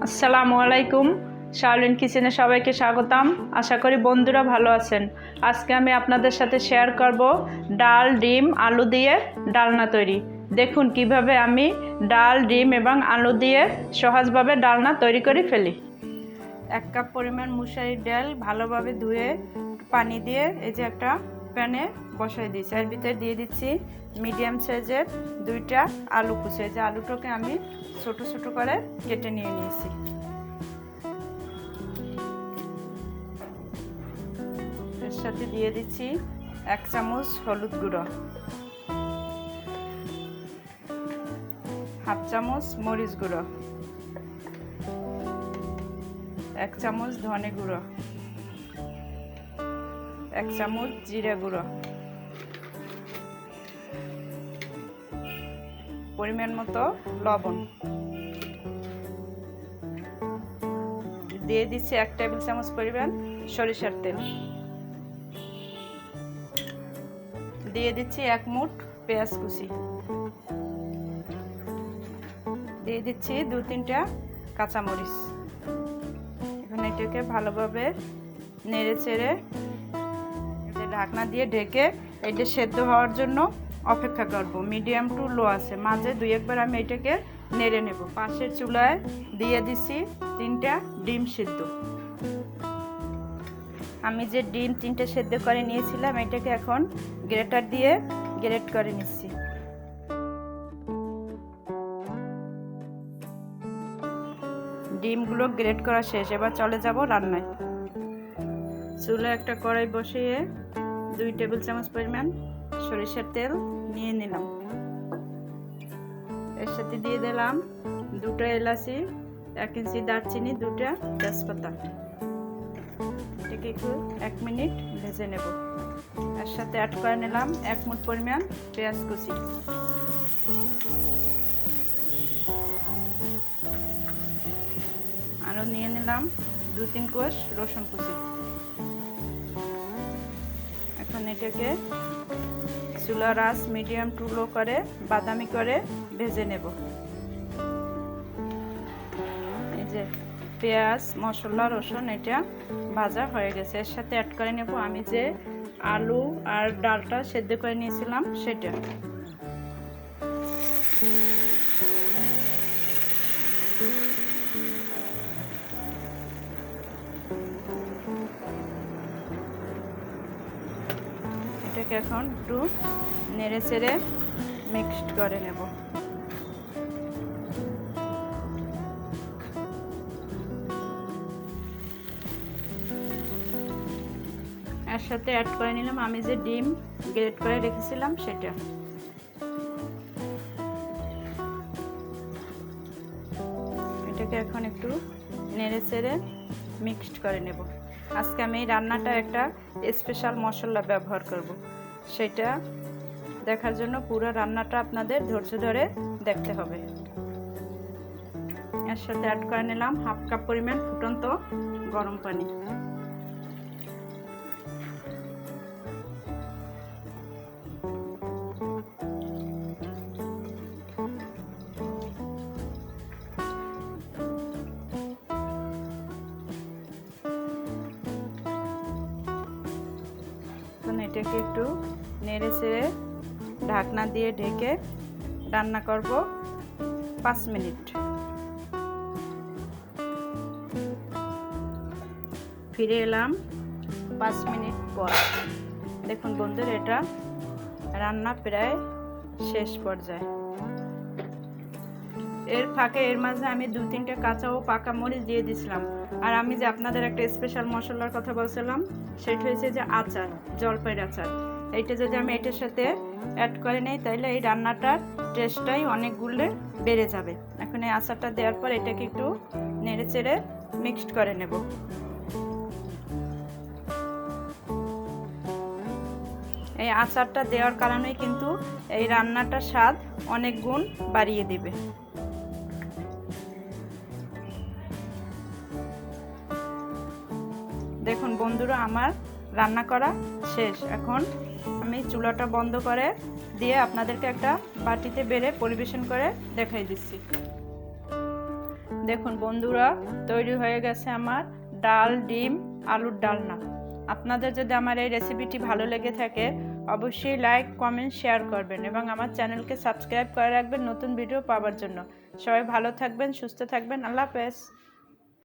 আসসালামু আলাইকুম। শাওলিন কিচেনে সবাইকে স্বাগতম। আশা করি বন্ধুরা ভালো আছেন। আজকে আমি আপনাদের সাথে শেয়ার করব ডাল, ডিম, আলু দিয়ে ডালনা তৈরি। দেখুন কিভাবে আমি ডাল, ডিম এবং আলু দিয়ে সহজভাবে ডালনা তৈরি করে ফেলি। 1 কাপ পরিমাণ মুসুরির ডাল ভালোভাবে ধুয়ে পানি দিয়ে এই যে একটা প্যানে বসাই দিয়েছি। এর ভিতরে দিয়ে দিচ্ছি মিডিয়াম সাইজের 2টা আলু কুচি। এই যে আলুটাকে আমি ছোট ছোট করে কেটে নিয়ে নিয়েছি। এর সাথে দিয়ে দিচ্ছি 1 চামচ হলুদ গুঁড়ো, 1/2 চামচ মরিচ গুঁড়ো, 1 চামচ ধনে গুঁড়ো, 1 চামচ জিরা গুঁড়ো, পরিমাণ মতো লবণ, দিয়ে দিচ্ছি 1 টেবিল চামচ পরিমাণ সরিষার তেল, দিয়ে দিচ্ছি 1 মুঠ পেঁয়াজ কুচি, দিয়ে দিচ্ছি 2-3টা কাঁচামরিচ। এখন এটাকে ভালোভাবে নেড়ে চেড়ে ঢাকনা দিয়ে ঢেকে এটা সেদ্ধ হওয়ার জন্য অপেক্ষা করব। মিডিয়াম টু লো আছে, মাঝে 2-1 বার আমি এটাকে নেড়ে নেব। পাশের চুলায় দিয়ে দিচ্ছি 3টা ডিম সিদ্ধ। আমি যে ডিম 3টে সেদ্ধ করে নিয়েছিলাম এটাকে এখন গ্রেটার দিয়ে গ্রেট করে নিচ্ছি। ডিমগুলো গ্রেট করা শেষ, এবার চলে যাব রান্নায়। চুলায় একটা কড়াই বসিয়ে 2 টেবিল চামচ পরিমাণ সরিষার তেল নিয়ে নিলাম। এর সাথে দিয়ে দিলাম 2টা এলাচি, 1 ইঞ্চি দারচিনি, 2টা তেজপাতা। এটাকে একটু 1 মিনিট ভেজে নেব। এর সাথে অ্যাড করে নিলাম 1 মুঠ পরিমাণ পেঁয়াজ কুচি, আরও নিয়ে নিলাম 2-3 কোষ রসুন কুচি। এখন এটাকে চুলার আঁচ মিডিয়াম টু লো করে বাদামি করে ভেজে নেব। এই যে পেঁয়াজ, মশলা, রসুন এটা ভাজা হয়ে গেছে। এর সাথে অ্যাড করে নেব আমি যে আলু আর ডালটা সেদ্ধ করে নিয়েছিলাম সেটা। এটাকে এখন একটু নেড়ে চেড়ে মিক্সড করে নেব। এর সাথে অ্যাড করে নিলাম আমি যে ডিম গ্রেট করে রেখেছিলাম সেটা। এটাকে এখন একটু নেড়ে চেড়ে মিক্সড করে নেব। আজকে আমি এই রান্নাটা একটা স্পেশাল মশলা ব্যবহার করব, সেটা দেখার জন্য পুরো রান্নাটা আপনাদের ধৈর্য ধরে দেখতে হবে। এর সাথে অ্যাড করে নিলাম 1/2 কাপ পরিমাণ ফুটন্ত গরম পানি। এটাকে একটু নেড়ে চেড়ে ঢাকনা দিয়ে ঢেকে রান্না করব 5 মিনিট। ফিরে এলাম 5 মিনিট পর। দেখুন বন্ধুরা, এটা রান্না প্রায় শেষ পর্যায়ে। এর ফাঁকে এর মাঝে আমি 2-3টা কাঁচা ও পাকা মরিচ দিয়ে দিয়েছিলাম। আর আমি যে আপনাদের একটা স্পেশাল মশলার কথা বলছিলাম সেটা হয়েছে যে আচার, জলপাইয়ের আচার। এইটা যদি আমি এটার সাথে অ্যাড করে নিই তাহলে এই রান্নাটার টেস্টটাই অনেক গুণে বেড়ে যাবে। এখন এই আচারটা দেওয়ার পর এটাকে একটু নেড়ে চেড়ে মিক্সড করে নেব। এই আচারটা দেওয়ার কারণেই কিন্তু এই রান্নাটার স্বাদ অনেক গুণ বাড়িয়ে দিবে। দেখুন বন্ধুরা, আমার রান্না করা শেষ। এখন আমি চুলাটা বন্ধ করে দিয়ে আপনাদেরকে একটা বাটিতে বেড়ে পরিবেশন করে দেখাই দিচ্ছি। দেখুন বন্ধুরা, তৈরি হয়ে গেছে আমার ডাল, ডিম, আলুর ডালনা। আপনাদের যদি আমার এই রেসিপিটি ভালো লেগে থাকে অবশ্যই লাইক, কমেন্ট, শেয়ার করবেন এবং আমার চ্যানেলকে সাবস্ক্রাইব করে রাখবেন নতুন ভিডিও পাওয়ার জন্য। সবাই ভালো থাকবেন, সুস্থ থাকবেন। আল্লাহ হাফেজ।